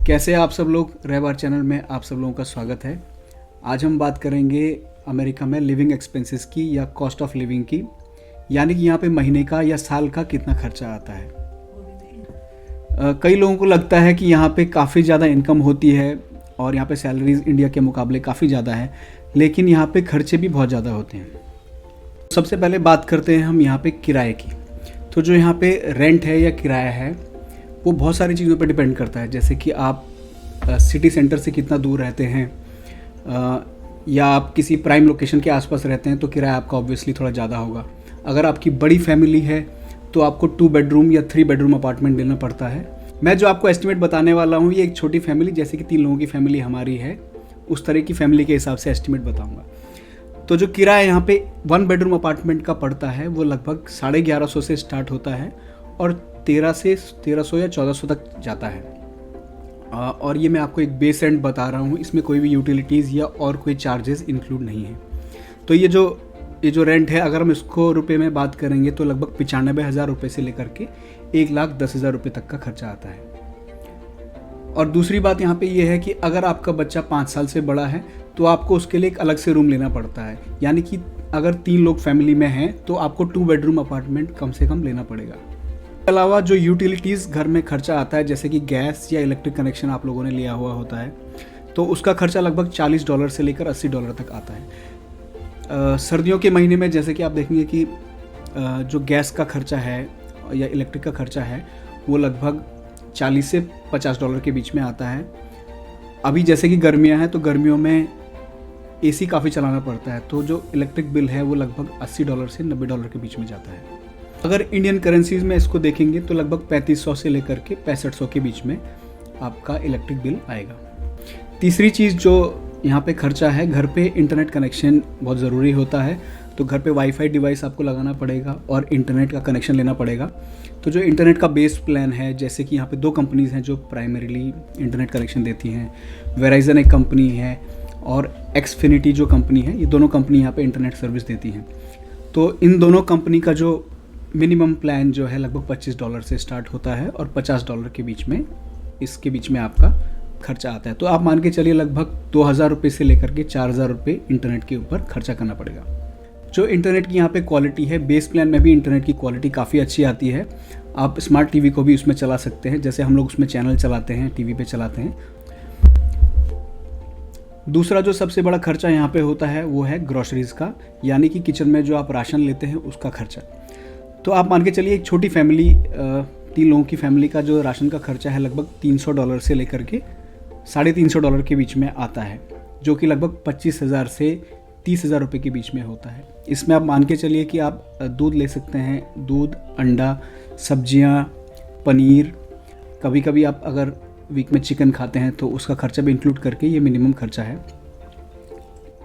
कैसे आप सब लोग। रहबार चैनल में आप सब लोगों का स्वागत है। आज हम बात करेंगे अमेरिका में लिविंग एक्सपेंसेस की या कॉस्ट ऑफ लिविंग की, यानी कि यहाँ पे महीने का या साल का कितना खर्चा आता है। कई लोगों को लगता है कि यहाँ पे काफ़ी ज़्यादा इनकम होती है और यहाँ पे सैलरीज इंडिया के मुकाबले काफ़ी ज़्यादा है, लेकिन यहाँ पे खर्चे भी बहुत ज़्यादा होते हैं। सबसे पहले बात करते हैं हम यहाँ पे किराए की। तो जो यहाँ पे रेंट है या किराया है वो बहुत सारी चीज़ों पर डिपेंड करता है, जैसे कि आप सिटी सेंटर से कितना दूर रहते हैं, या आप किसी प्राइम लोकेशन के आसपास रहते हैं तो किराया आपका ऑब्वियसली थोड़ा ज़्यादा होगा। अगर आपकी बड़ी फैमिली है तो आपको 2 बेडरूम या 3 बेडरूम अपार्टमेंट लेना पड़ता है। मैं जो आपको एस्टिमेट बताने वाला हूँ ये एक छोटी फैमिली, जैसे कि 3 लोगों की फैमिली हमारी है, उस तरह की फैमिली के हिसाब से एस्टिमेट बताऊँगा। तो जो किराया यहाँ पे 1 बेडरूम अपार्टमेंट का पड़ता है वो लगभग 1150 से स्टार्ट होता है और 1300 या 1400 तक जाता है। और ये मैं आपको एक बेस रेंट बता रहा हूँ, इसमें कोई भी यूटिलिटीज़ या और कोई चार्जेस इंक्लूड नहीं है। तो ये जो रेंट है, अगर हम इसको रुपए में बात करेंगे तो लगभग 95,000 रुपये से लेकर के 1,10,000 रुपये तक का खर्चा आता है। और दूसरी बात यहाँ पे ये है कि अगर आपका बच्चा 5 साल से बड़ा है तो आपको उसके लिए एक अलग से रूम लेना पड़ता है, यानी कि अगर 3 लोग फैमिली में हैं तो आपको 2 बेडरूम अपार्टमेंट कम से कम लेना पड़ेगा। इसके अलावा जो यूटिलिटीज़ घर में खर्चा आता है, जैसे कि गैस या इलेक्ट्रिक कनेक्शन आप लोगों ने लिया हुआ होता है, तो उसका खर्चा लगभग $40 से लेकर $80 तक आता है। सर्दियों के महीने में जैसे कि आप देखेंगे कि जो गैस का खर्चा है या इलेक्ट्रिक का खर्चा है वो लगभग $40 से $50 के बीच में आता है। अभी जैसे कि गर्मियाँ हैं तो गर्मियों में एसी काफ़ी चलाना पड़ता है, तो जो इलेक्ट्रिक बिल है वो लगभग $80 से $90 के बीच में जाता है। अगर इंडियन करेंसीज में इसको देखेंगे तो लगभग 3500 से लेकर के 6500 के बीच में आपका इलेक्ट्रिक बिल आएगा। तीसरी चीज़ जो यहाँ पे खर्चा है, घर पे इंटरनेट कनेक्शन बहुत ज़रूरी होता है, तो घर पे वाईफाई डिवाइस आपको लगाना पड़ेगा और इंटरनेट का कनेक्शन लेना पड़ेगा। तो जो इंटरनेट का बेस प्लान है, जैसे कि यहाँ पे 2 कंपनीज़ हैं जो प्राइमरीली इंटरनेट कनेक्शन देती हैं। वेराइजन एक कंपनी है और एक्सफिनिटी जो कंपनी है, ये दोनों कंपनी यहाँ पे इंटरनेट सर्विस देती हैं। तो इन दोनों कंपनी का जो मिनिमम प्लान जो है लगभग $25 से स्टार्ट होता है और $50 के बीच में, इसके बीच में आपका खर्चा आता है। तो आप मान के चलिए लगभग 2,000 रुपये से लेकर के 4,000 रुपये इंटरनेट के ऊपर खर्चा करना पड़ेगा। जो इंटरनेट की यहाँ पे क्वालिटी है, बेस प्लान में भी इंटरनेट की क्वालिटी काफ़ी अच्छी आती है। आप स्मार्ट टीवी को भी उसमें चला सकते हैं, जैसे हम लोग उसमें चैनल चलाते हैं, टीवी पे चलाते हैं। दूसरा जो सबसे बड़ा खर्चा यहाँ पे होता है वो है ग्रॉसरीज़ का, यानी कि किचन में जो आप राशन लेते हैं उसका खर्चा। तो आप मान के चलिए एक छोटी फैमिली, 3 लोगों की फैमिली का जो राशन का खर्चा है लगभग $300 से लेकर के $350 के बीच में आता है, जो कि लगभग 25,000 से 30,000 रुपये के बीच में होता है। इसमें आप मान के चलिए कि आप दूध ले सकते हैं, दूध, अंडा, सब्जियां, पनीर, कभी कभी आप अगर वीक में चिकन खाते हैं तो उसका खर्चा भी इंक्लूड करके ये मिनिमम खर्चा है।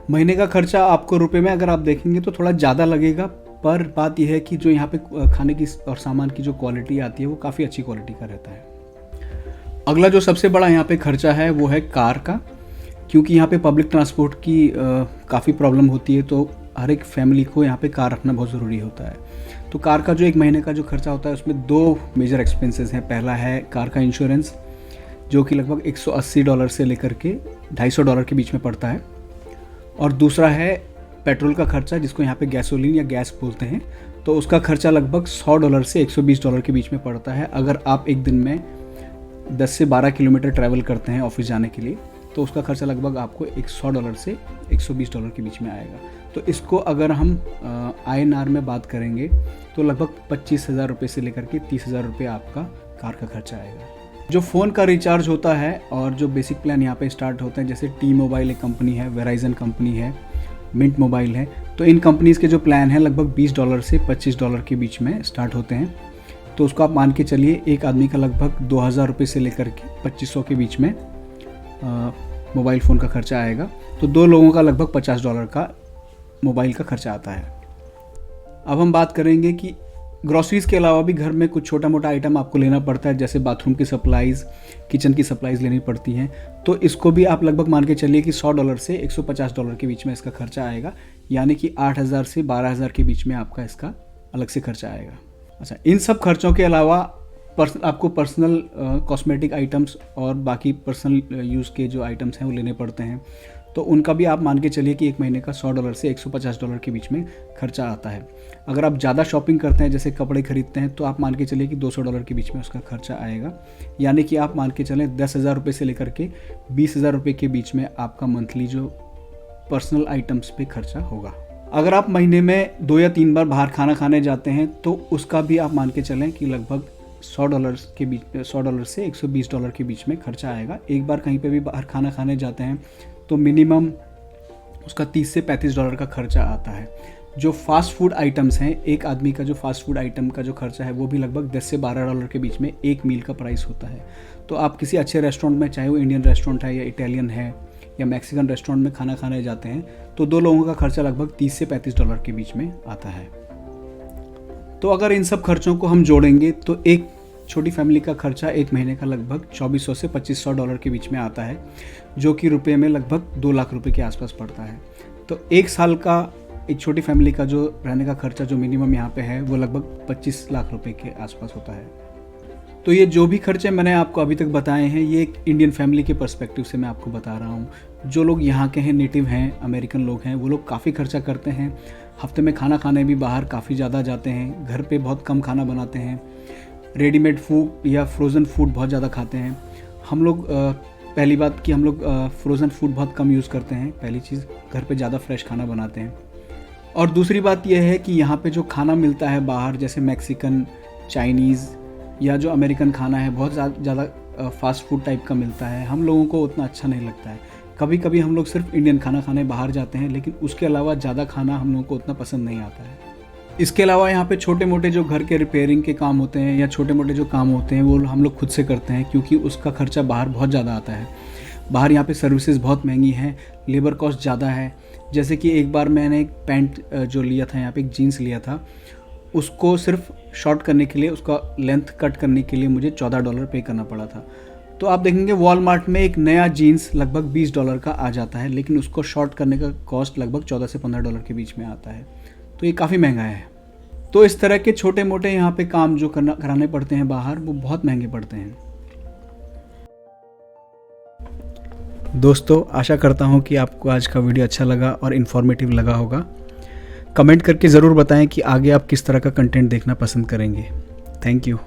महीने का खर्चा आपको रुपए में अगर आप देखेंगे तो थोड़ा ज़्यादा लगेगा, पर बात यह है कि जो यहाँ पे खाने की और सामान की जो क्वालिटी आती है वो काफ़ी अच्छी क्वालिटी का रहता है। अगला जो सबसे बड़ा यहाँ पे खर्चा है वो है कार का, क्योंकि यहाँ पे पब्लिक ट्रांसपोर्ट की काफ़ी प्रॉब्लम होती है, तो हर एक फैमिली को यहाँ पे कार रखना बहुत ज़रूरी होता है। तो कार का जो एक महीने का जो खर्चा होता है उसमें 2 मेजर एक्सपेंसेस हैं। पहला है कार का इंश्योरेंस, जो कि लगभग $180 से लेकर के $250 के बीच में पड़ता है, और दूसरा है पेट्रोल का खर्चा, जिसको यहाँ पे गैसोलीन या गैस बोलते हैं। तो उसका खर्चा लगभग $100 से $120 के बीच में पड़ता है। अगर आप एक दिन में 10 से 12 किलोमीटर ट्रैवल करते हैं ऑफिस जाने के लिए, तो उसका खर्चा लगभग आपको $100 से $120 के बीच में आएगा। तो इसको अगर हम INR में बात करेंगे तो लगभग 25,000 रुपये से लेकर के 30,000 रुपये आपका कार का खर्चा आएगा। जो फ़ोन का रिचार्ज होता है और जो बेसिक प्लान यहाँ पे स्टार्ट होते हैं, जैसे टी मोबाइल एक कंपनी है, वेराइजन कंपनी है, मिंट मोबाइल है, तो इन कंपनीज़ के जो प्लान है लगभग $20 से $25 के बीच में स्टार्ट होते हैं। तो उसको आप मान के चलिए एक आदमी का लगभग 2,000 रुपये से लेकर के 2,500 के बीच में मोबाइल फ़ोन का खर्चा आएगा। तो 2 लोगों का लगभग $50 का मोबाइल का खर्चा आता है। अब हम बात करेंगे कि ग्रॉसरीज़ के अलावा भी घर में कुछ छोटा मोटा आइटम आपको लेना पड़ता है, जैसे बाथरूम की सप्लाईज़, किचन की सप्लाईज़ लेनी पड़ती हैं। तो इसको भी आप लगभग मान के चलिए कि $100 से $150 के बीच में इसका खर्चा आएगा, यानी कि 8,000 से 12,000 के बीच में आपका इसका अलग से खर्चा आएगा। अच्छा, इन सब खर्चों के अलावा आपको पर्सनल कॉस्मेटिक आइटम्स और बाकी पर्सनल यूज़ के जो आइटम्स हैं वो लेने पड़ते हैं, तो उनका भी आप मान के चलिए कि एक महीने का $100 से $150 के बीच में खर्चा आता है। अगर आप ज़्यादा शॉपिंग करते हैं, जैसे कपड़े खरीदते हैं, तो आप मान के चलिए कि $200 के बीच में उसका खर्चा आएगा। यानी कि आप मान के चलें 10,000 रुपये से लेकर के 20,000 रुपये के बीच में आपका मंथली जो पर्सनल आइटम्स पे खर्चा होगा। अगर आप महीने में 2 या 3 बार बाहर खाना खाने जाते हैं तो उसका भी आप मान के चलें कि लगभग $100 के बीच, $100 से $120 के बीच में खर्चा आएगा। एक बार कहीं पे भी बाहर खाना खाने जाते हैं तो मिनिमम उसका $30 से $35 का खर्चा आता है। जो फास्ट फूड आइटम्स हैं, एक आदमी का जो फास्ट फूड आइटम का जो खर्चा है वो भी लगभग $10 से $12 के बीच में एक मील का प्राइस होता है। तो आप किसी अच्छे रेस्टोरेंट में, चाहे वो इंडियन रेस्टोरेंट है या इटालियन है या मैक्सिकन रेस्टोरेंट में खाना खाने जाते हैं, तो 2 लोगों का खर्चा लगभग $30 से $35 के बीच में आता है। तो अगर इन सब खर्चों को हम जोड़ेंगे तो एक छोटी फैमिली का खर्चा एक महीने का लगभग $2,400 से $2,500 के बीच में आता है, जो कि रुपए में लगभग 2 लाख रुपए के आसपास पड़ता है। तो एक साल का एक छोटी फैमिली का जो रहने का खर्चा जो मिनिमम यहाँ पे है वो लगभग 25 लाख रुपए के आसपास होता है। तो ये जो भी खर्चे मैंने आपको अभी तक बताए हैं, ये एक इंडियन फैमिली के पर्सपेक्टिव से मैं आपको बता रहा हूँ। जो लोग यहाँ के हैं, नेटिव हैं, अमेरिकन लोग हैं, वो लोग काफ़ी खर्चा करते हैं। हफ्ते में खाना खाने भी बाहर काफ़ी ज़्यादा जाते हैं, घर पे बहुत कम खाना बनाते हैं, रेडीमेड फूड या फ्रोज़न फूड बहुत ज़्यादा खाते हैं। हम लोग पहली बात कि हम लोग फ्रोज़न फूड बहुत कम यूज़ करते हैं। पहली चीज़, घर पे ज़्यादा फ्रेश खाना बनाते हैं। और दूसरी बात यह है कि यहाँ पे जो खाना मिलता है बाहर, जैसे मैक्सिकन, चाइनीज़ या जो अमेरिकन खाना है, बहुत ज़्यादा फास्ट फूड टाइप का मिलता है। हम लोगों को उतना अच्छा नहीं लगता है। कभी कभी हम लोग सिर्फ इंडियन खाना खाने बाहर जाते हैं, लेकिन उसके अलावा ज़्यादा खाना हम लोगों को उतना पसंद नहीं आता है। इसके अलावा यहाँ पे छोटे मोटे जो घर के रिपेयरिंग के काम होते हैं या छोटे मोटे जो काम होते हैं वो हम लोग खुद से करते हैं, क्योंकि उसका खर्चा बाहर बहुत ज़्यादा आता है। बाहर यहाँ पे सर्विसेज बहुत महंगी हैं, लेबर कॉस्ट ज़्यादा है। जैसे कि एक बार मैंने एक पैंट जो लिया था, यहाँ पे एक जीन्स लिया था, उसको सिर्फ शॉर्ट करने के लिए, उसका लेंथ कट करने के लिए मुझे $14 पे करना पड़ा था। तो आप देखेंगे वॉलमार्ट में एक नया जीन्स लगभग $20 का आ जाता है, लेकिन उसको शॉर्ट करने का कॉस्ट लगभग $14 से $15 के बीच में आता है। तो ये काफ़ी महंगा है। तो इस तरह के छोटे मोटे यहाँ पे काम जो कराने पड़ते हैं बाहर, वो बहुत महंगे पड़ते हैं। दोस्तों, आशा करता हूँ कि आपको आज का वीडियो अच्छा लगा और इन्फॉर्मेटिव लगा होगा। कमेंट करके ज़रूर बताएं कि आगे आप किस तरह का कंटेंट देखना पसंद करेंगे। Thank you.